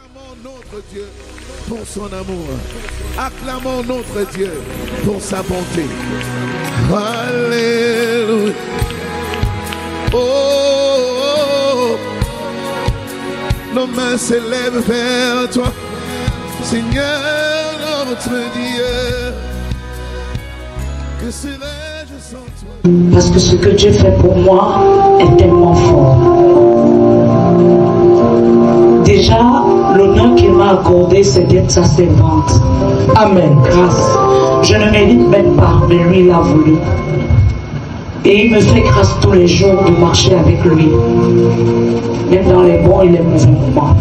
Acclamons notre Dieu pour son amour. Acclamons notre Dieu pour sa bonté. Alléluia. Oh, oh, oh. Nos mains s'élèvent vers toi, Seigneur notre Dieu. Que serais-je sans toi? Parce que ce que Dieu fait pour moi est tellement fort. Déjà, l'honneur qu'il m'a accordé, c'est d'être sa servante. Amen. Grâce. Je ne mérite même pas, mais lui, il a voulu. Et il me fait grâce tous les jours de marcher avec lui. Même dans les bons et les mauvais moments.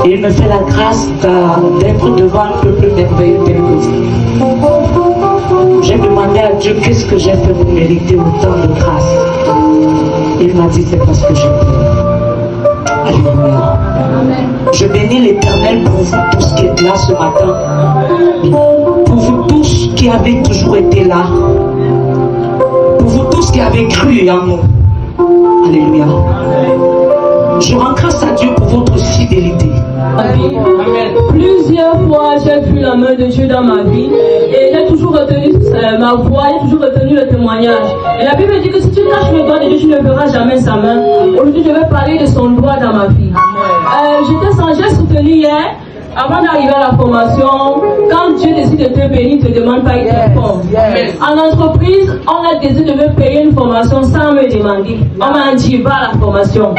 Et il me fait la grâce d'être devant un peuple merveilleux tel que vous. J'ai demandé à Dieu qu'est-ce que j'ai fait pour mériter autant de grâce. Il m'a dit c'est parce que j'ai fait. Alléluia. Je bénis l'Éternel pour vous tous qui êtes là ce matin. Pour vous tous qui avez toujours été là. Pour vous tous qui avez cru en nous. Alléluia. Je rends grâce à Dieu pour votre fidélité. Amen. Plusieurs fois, j'ai vu la main de Dieu dans ma vie et j'ai toujours retenu ma voix, j'ai toujours retenu le témoignage. Et la Bible dit que si tu caches le doigt de Dieu, tu ne verras jamais sa main. Aujourd'hui, je vais parler de son doigt dans ma vie. J'ai soutenu hier, avant d'arriver à la formation, quand Dieu décide de te bénir, il ne te demande pas, il te forme. En entreprise, on a décidé de me payer une formation sans me demander. On m'a dit, va à la formation.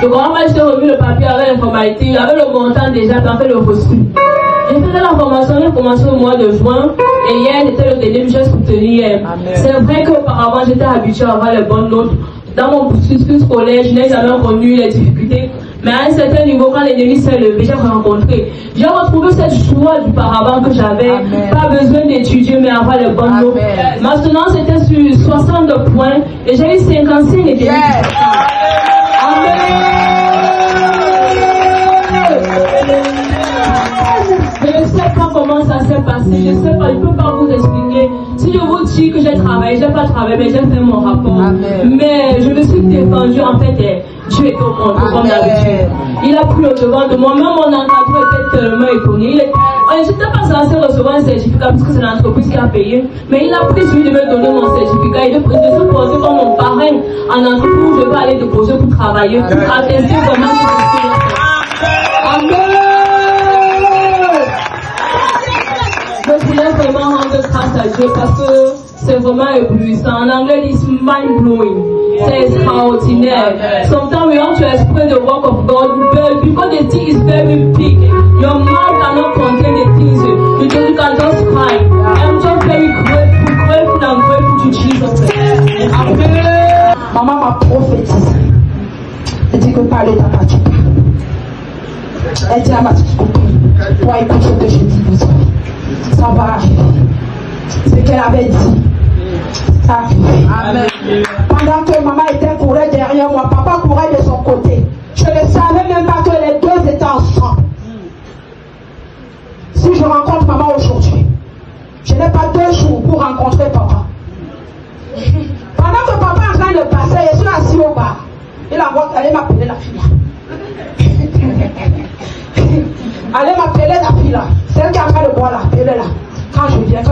Donc, on m'a juste remis le papier avec les formalités, avec le montant déjà, puis on fait le reçu. J'ai fait la formation, j'ai commencé au mois de juin, et hier, c'était le deuxième, j'ai soutenu hier. C'est vrai qu'auparavant, j'étais habituée à avoir les bonnes notes. Dans mon cursus scolaire, je n'ai jamais connu les difficultés. Mais à un certain niveau, quand l'ennemi s'est levé, j'ai rencontré. J'ai retrouvé cette joie du paravent que j'avais. Pas besoin d'étudier, mais avoir les bonnes notes. Maintenant, c'était sur 60 points, et j'ai eu 55 et demi. Amen. Je ne sais pas comment ça s'est passé, je ne sais pas, je ne peux pas vous expliquer. Si je vous dis que j'ai travaillé, je n'ai pas travaillé, mais j'ai fait mon rapport. Amen. Mais je me suis défendue, en fait, Dieu est au monde, comme d'habitude. Il a pris au devant de moi, même mon encadrement était tellement étonné. Je n'étais pas censé recevoir un certificat parce que c'est l'entreprise qui a payé. Mais il a pris celui de me donner mon certificat et de se poser comme mon parrain en entreprise où je vais aller déposer pour travailler, pour attester vraiment que je suis là. Amen. Je voulais vraiment rendre grâce à Dieu parce que c'est vraiment éblouissant. En anglais, ils disent mind-blowing. C'est extraordinaire. Sometimes we want to explain the work of God, but because the thing is very big, your mouth cannot contain the things. You can just cry. I'm just very grateful and grateful to Jesus. Amen. Maman m'a prophétisé. Elle dit que parler n'a pas du tout. Elle dit à ma petite copine, toi écoute ce que je dis, vous savez. Ça va arriver. Ce qu'elle avait dit, ça arrive. Amen. Pendant que maman était courée derrière moi, papa courait de son côté. Je ne savais même pas que les deux étaient ensemble. Si je rencontre maman aujourd'hui, je n'ai pas 2 jours pour rencontrer papa. Pendant que papa est en train de passer, je suis assis au bar. Il allait m'appeler la fille là. Allez m'appeler la fille là. Celle qui est en train de boire là, appelez-la. Quand je viens, je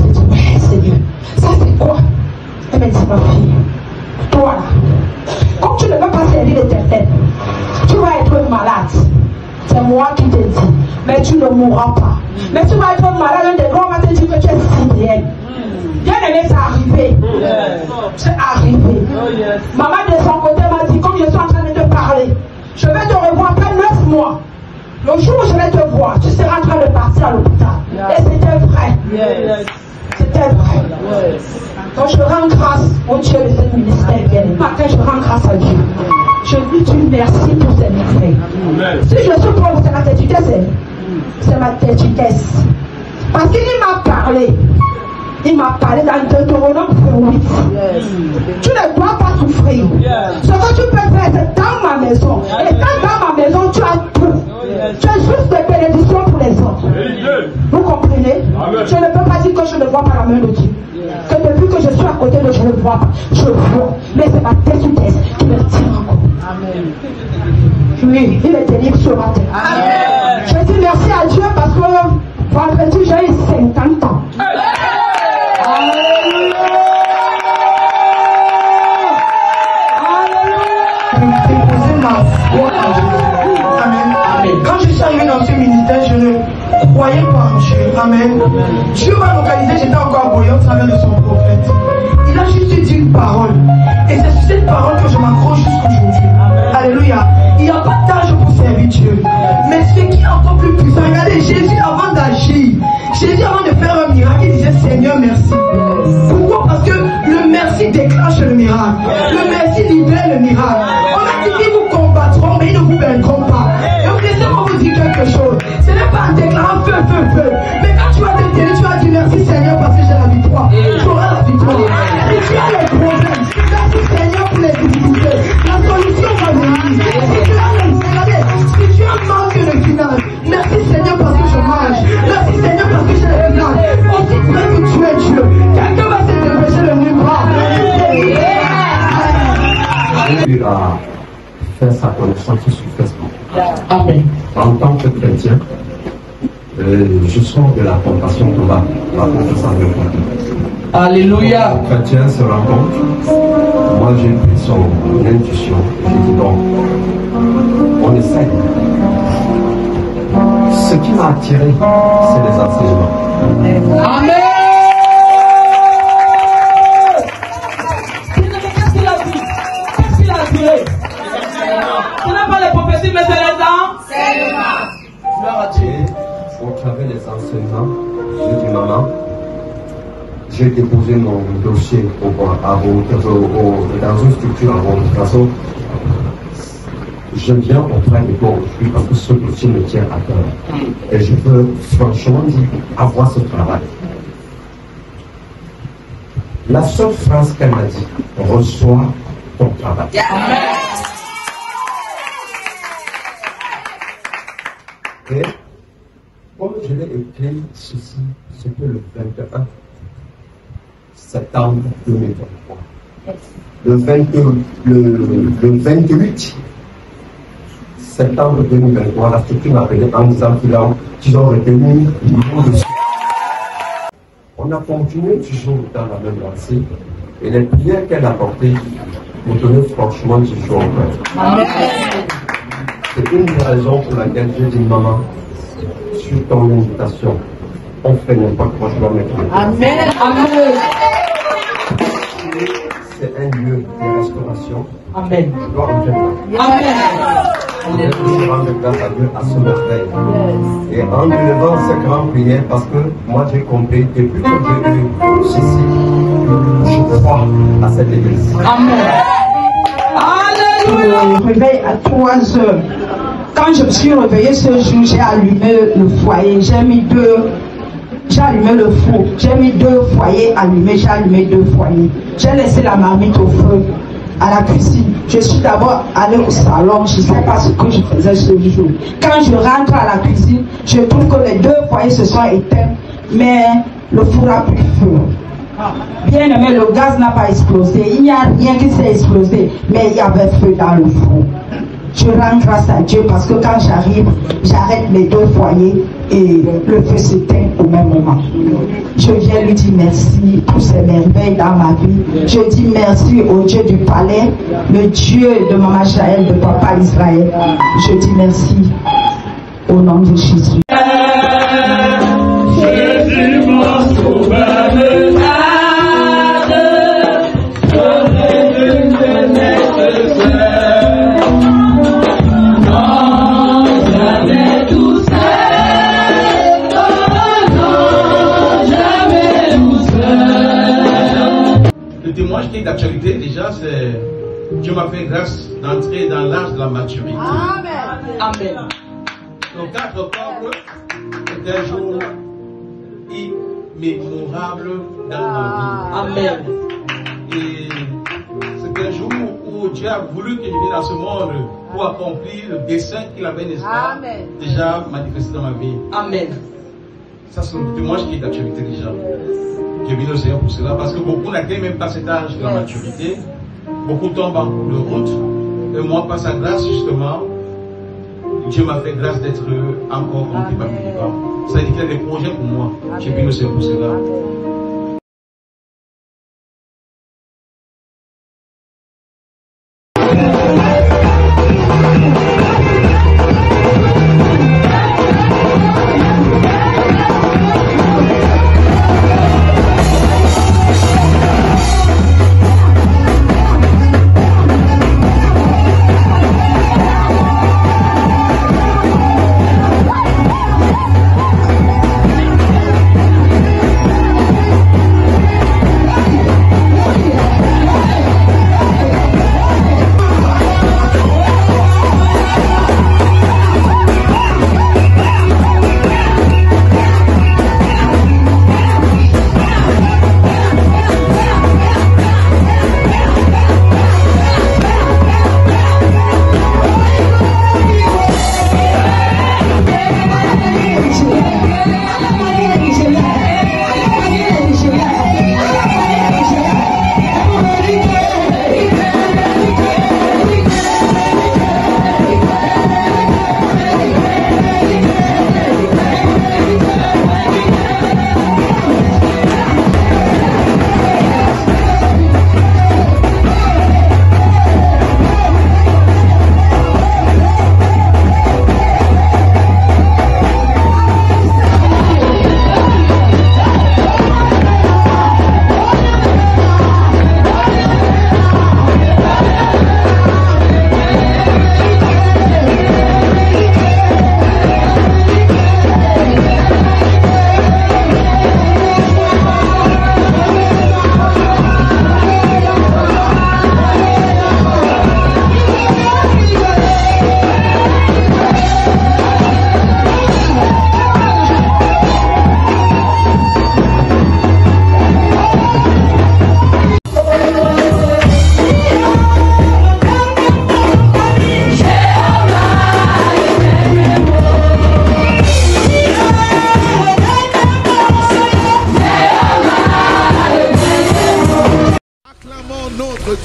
dis, ouais, Seigneur, ça c'est quoi? Elle me dit, ma fille, toi là, comme tu ne veux pas servir l'Éternel, tu vas être malade. C'est moi qui te dis, mais tu ne mourras pas. Mais tu vas être malade, un des grands va te dire que tu es fidèle. Bien aimé, c'est arrivé. C'est arrivé. Maman de son côté m'a dit, comme je suis en train de te parler, je vais te revoir après 9 mois. Le jour où je vais te voir, tu seras en train de partir à l'hôpital. Et c'était vrai. C'était vrai. Donc je rends grâce au Dieu de ce ministère. Matin, je rends grâce à Dieu. Je lui dis merci pour ses merveilles. Si je suis pauvre, c'est ma détresse. C'est ma détresse. Parce qu'il m'a parlé. Il m'a parlé dans Deutéronome 8. Tu ne dois pas souffrir. Ce que tu peux faire, c'est dans ma maison. Et quand dans ma maison, tu as tout. Tu as juste des bénédictions pour les autres. Vous comprenez? Je ne peux pas dire que je ne vois pas la main de Dieu. Que depuis que je suis à côté de je ne vois pas. Je vois. Mais c'est ma détresse qui me tire encore. Oui, il est bénir ce matin. Amen. Je dis merci à Dieu parce que vendredi, j'ai eu 50 ans. Alléluia. Déposer ma foi en Dieu. Amen. Amen. Quand je suis arrivé dans ce ministère, je ne croyais pas en Dieu. Amen. Dieu m'a localisé, j'étais encore à Boyau au travers de son prophète. Il a juste dit une parole. Et c'est sur cette parole que je m'accroche jusqu'aujourd'hui. Alléluia. Il n'y a pas d'âge pour servir Dieu. Mais ce qui est encore plus puissant, regardez, Jésus avant d'agir, Jésus avant de faire un miracle, il disait Seigneur, merci. Pourquoi? Parce que le merci déclenche le miracle. Le merci libère le miracle. On a dit qu'ils vous combattront, mais ils ne vous vaincront pas. Et donc laissez-moi vous dire quelque chose. Ce n'est pas en déclarant feu, feu, feu. Mais quand tu vas te tenir, tu vas dire merci Seigneur parce que j'ai la victoire. Tu auras la victoire. Si tu as les problèmes, merci Seigneur pour les difficultés. La solution va venir. Si tu as un manque de finance, merci Seigneur parce que je mange. Merci Seigneur parce que j'ai les finances. Aussi vrai que tu es Dieu. Quelqu'un va se dépêcher le miroir. Jésus a fait sa connaissance sur Facebook. Amen. En tant que chrétien, je sors de la tentation de la confiance en Dieu. Alléluia. Les chrétiens se rencontrent. Moi, j'ai pris son intuition. J'ai dit bon, on essaye. Ce qui m'a attiré, c'est les enseignements. Amen. Qu'est-ce qu'il a dit? Qu'est-ce qu'il a attiré? Ce n'est pas les prophéties, mais c'est les enseignements. Au travers des enseignements, j'ai dit maman, j'ai déposé mon dossier dans une structure à votre façon. Je viens auprès de toi aujourd'hui parce que ce dossier me tient à cœur. Et je veux franchement dire, avoir ce travail. La seule phrase qu'elle m'a dit, reçois ton travail. Et comme je l'ai écrit ceci, c'était le 21 septembre 2023. Le 28 septembre 2023, la structure m'a appelé en disant qu'ils ont retenu le dossier. On a continué toujours dans la même lancée et les prières qu'elle a portées me donnaient franchement du jour au cœur. C'est une des raisons pour laquelle j'ai dit maman, sur ton invitation, on fait n'importe quoi, je dois mettre le Amen. Amen. C'est un lieu de restauration. Amen. Je dois en faire là. Amen. Je rends grâce à Dieu à ce merveille. Et en me levant ces grandes prières, parce que moi j'ai compris que depuis que j'ai eu ceci, je crois à cette église. Amen. Alléluia. Je me réveille à 3 heures. Quand je me suis réveillée ce jour, j'ai allumé le foyer. J'ai allumé le four. J'ai mis 2 foyers allumés. J'ai allumé 2 foyers. J'ai laissé la marmite au feu à la cuisine. Je suis d'abord allée au salon. Je ne sais pas ce que je faisais ce jour. Quand je rentre à la cuisine, je trouve que les 2 foyers se sont éteints, mais le four a pris feu. Bien aimé, le gaz n'a pas explosé. Il n'y a rien qui s'est explosé, mais il y avait feu dans le four. Je rends grâce à Dieu parce que quand j'arrive, j'arrête les 2 foyers et le feu s'éteint au même moment. Je viens lui dire merci pour ses merveilles dans ma vie. Je dis merci au Dieu du palais, le Dieu de Maman Jaël, de Papa Israël. Je dis merci au nom de Jésus. Jésus m'a sauvé de qui est d'actualité déjà, c'est Dieu m'a fait grâce d'entrer dans l'âge de la maturité. Amen. Amen. Donc 4 octobre est un jour immémorable dans nos vies. Amen. Et c'est un jour où Dieu a voulu que je vienne dans ce monde pour accomplir le dessein qu'il avait déjà manifesté dans ma vie. Amen. Ça c'est le témoignage qui est d'actualité déjà. Je bénis le Seigneur pour cela, parce que beaucoup n'atteignent même pas cet âge de la maturité. Beaucoup tombent en cours de route. Et moi, par sa grâce, justement, Dieu m'a fait grâce d'être encore rempli par mes livres. Ça dit qu'il y a des projets pour moi. J'ai bien aussi pour cela.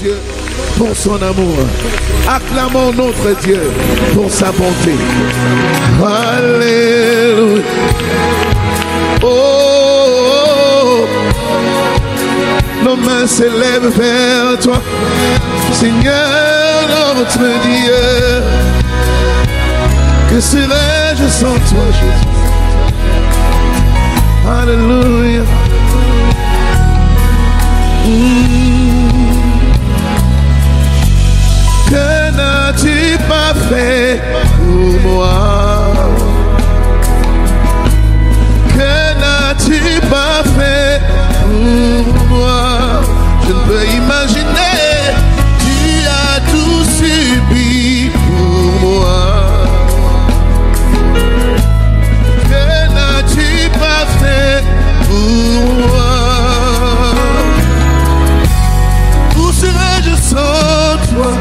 Dieu pour son amour. Acclamons notre Dieu pour sa bonté. Alléluia. Oh, nos mains s'élèvent vers toi, Seigneur notre Dieu. Que serais-je sans toi, Jésus? Alléluia. Que n'as-tu pas fait pour moi? Que n'as-tu pas fait pour moi? Je ne peux imaginer. Tu as tout subi pour moi. Que n'as-tu pas fait pour moi? Où serais-je sans toi?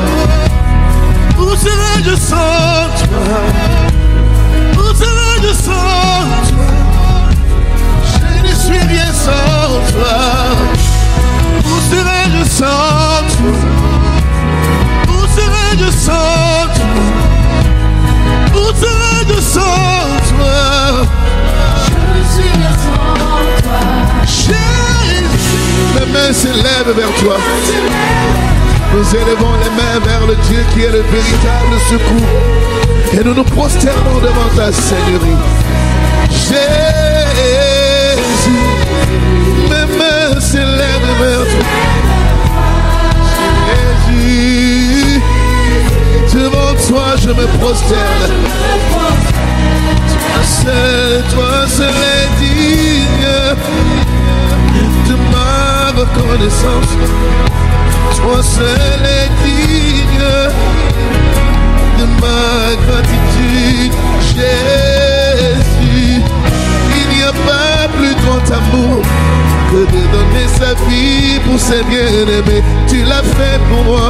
Où serais-je sans toi? Où serais-je sans toi? Je ne suis rien sans toi. Où serais-je sans toi? Où serais-je sans toi? Où serais-je sans toi? Je ne suis rien sans toi. Jésus, mes mains s'élèvent vers toi. Nous élevons les mains vers le Dieu qui est le véritable secours. Et nous nous prosternons devant ta Seigneurie. Jésus, mes mains s'élèvent vers toi. Jésus, devant toi je me prosterne. Toi seul est digne de ma reconnaissance. Toi seul est digne de ma gratitude, Jésus. Il n'y a pas plus grand amour que de donner sa vie pour ses bien-aimés. Tu l'as fait pour moi,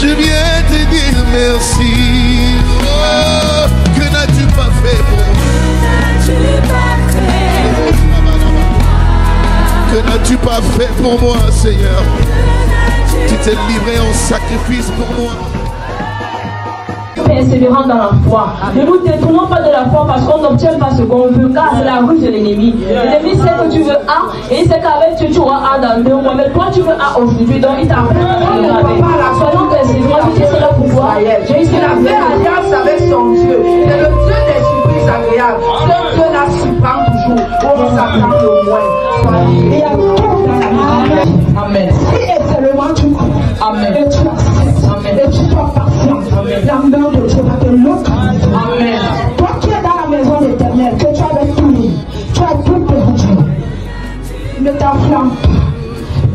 je viens te dire merci. Oh, que n'as-tu pas fait pour moi? Que n'as-tu pas fait pour moi, Seigneur? Tu t'es livré en sacrifice pour moi. persévérants dans la foi. Ne nous détournons pas de la foi parce qu'on n'obtient pas ce qu'on veut, car c'est la ruse de l'ennemi. L'ennemi sait que tu veux A et il sait qu'avec tu auras A dans 2 mois, mais toi tu veux A aujourd'hui, donc il t'apprend à faire avec. Soyons persévérants, je dis cela pour toi. J'ai ici la fait alliance avec son Dieu. C'est le Dieu des surprises agréables. Ce Dieu-là surprend toujours. On s'attend au moins. Et à tout dans la vie. Amen. Si et seulement tu crois. Amen. Et tu acceptes. Amen. Et tu sois patient. Amen. La main de Dieu va te localiser. Amen. Toi qui es dans la maison de l'Éternel, que tu as avec tout, tu as tout perdu. Ne t'enflamme pas.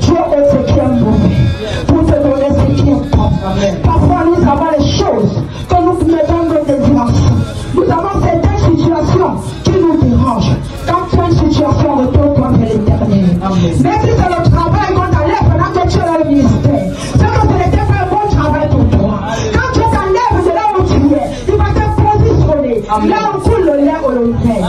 Dieu est ce qui est mauvais pour te donner ce qui est bon. Parfois nous avons les choses que nous mettons dans des dimensions. Nous avons certaines situations qui nous dérangent. Quand tu as une situation, retourne-toi vers l'Éternel. Même si c'est le travail qu'on t'enlève pendant que tu es dans le ministère, c'est que ce n'était pas un bon travail pour toi. Quand tu t'enlèves de là où tu es, il va te positionner. Là où coule le lait au lait.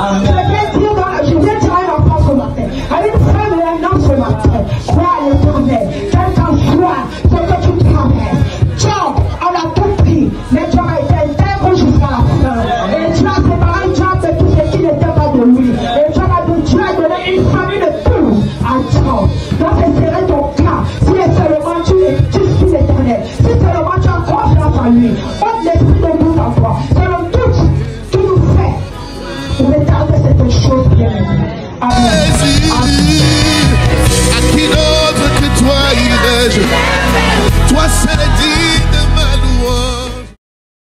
Je viens dire à une enfant ce matin, à une femme et un homme ce matin, crois à l'Éternel, quel qu'en soit ce que tu traverses. Job, on a tout pris, mais Job a été intègre jusqu'à la fin. Et Dieu a séparé Job de tout ce qui n'était pas de lui. Et Dieu a donné une famille de tout à Job. Donc ce serait ton cas, si seulement tu suis l'Éternel, si seulement tu as confiance en lui, ôte l'esprit de doute en toi. C'est le doute qui nous fait retarder cette chose bien. Amen. À qui d'autre que toi irai-je? Toi seul est